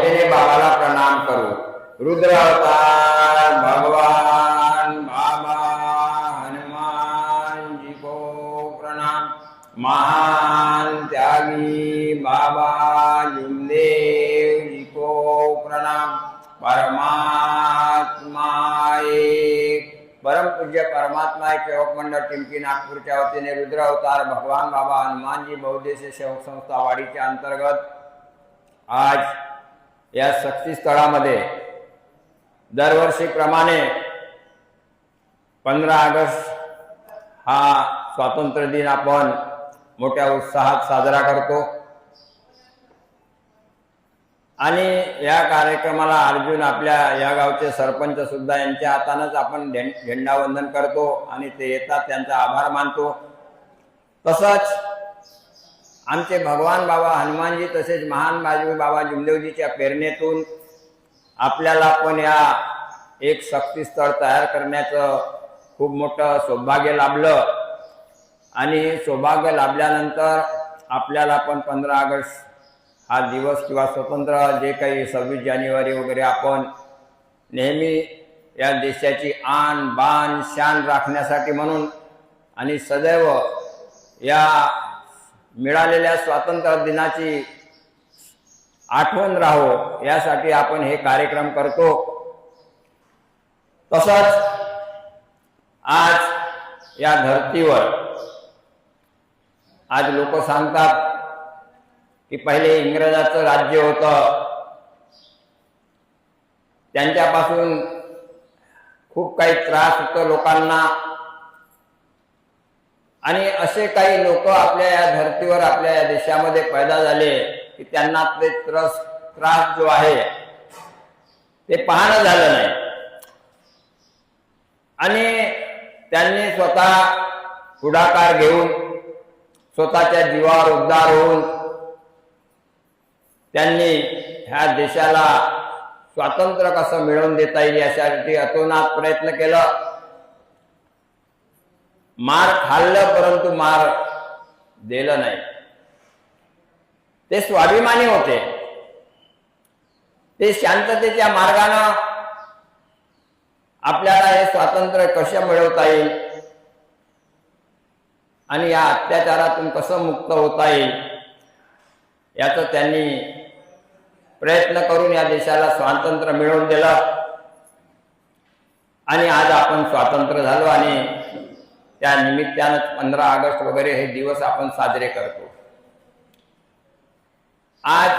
भावनेने बाबाला प्रणाम करू। रुद्र अवतार भगवान बाबा हनुमान जी को प्रणाम। महान त्यागी बाबा जुमदेव जी को प्रणाम। परमात्मा एक परम पूज्य परमात्मा एक सेवक मंडळ टिमकी नागपूरच्या वतीने रुद्र अवतार भगवान बाबा हनुमानजी बहुउद्देशीय सेवक संस्था वाडीच्या अंतर्गत आज या शक्ती स्थळामध्ये दरवर्षीप्रमाणे 15 ऑगस्ट हा स्वातंत्र्य दिन आपण मोठ्या उत्साहात साजरा करतो आणि या कार्यक्रमाला अर्जुन आपल्या या गावचे सरपंच सुद्धा यांच्या हातानेच आपण झेंडावंदन करतो आणि ते येतात त्यांचा आभार मानतो। तसंच आमचे भगवान बाबा हनुमानजी तसेच महान बाबा जुमदेवजीच्या प्रेरणेतून आपल्याला पण या एक शक्ती स्थळ तयार करण्याचं खूप मोठं सौभाग्य लाभलं आणि सौभाग्य लाभल्यानंतर आपल्याला पण 15 ऑगस्ट हा दिवस किंवा स्वतंत्र जे काही 26 जानेवारी वगैरे आपण नेहमी या देशाची आन बान शान राखण्यासाठी म्हणून आणि सदैव या मिळालेल्या स्वातंत्र्य दिनाची आठवण राहो यासाठी आपण हे कार्यक्रम करतो। तसंच आज या धर्तीवर आज लोक सांगतात की पहिले इंग्रजाचं राज्य होतं, त्यांच्यापासून खूप काही त्रास होतो लोकांना आणि असे काही लोक आपल्या या धर्तीवर आपल्या या देशामध्ये पैदा झाले की त्यांना ते त्रास जो आहे ते पाहणं झालं नाही आणि त्यांनी स्वतः पुढाकार घेऊन स्वतःच्या जीवावर उद्धार होऊन त्यांनी ह्या देशाला स्वातंत्र्य कसं मिळवून देता येईल यासाठी अतोनात प्रयत्न केलं। मार खाल्लं परंतु मार दिलं नाही। ते स्वाभिमानी होते, ते शांततेच्या मार्गाने आपल्याला हे स्वातंत्र्य कसं मिळवता येईल आणि या अत्याचारातून कसं मुक्त होता येईल याचं त्यांनी प्रयत्न करून या देशाला स्वातंत्र्य मिळवून दिलं आणि आज आपण स्वातंत्र्य झालो आणि त्या निमित्तानं 15 ऑगस्ट वगैरे हे दिवस आपण साजरे करतो। आज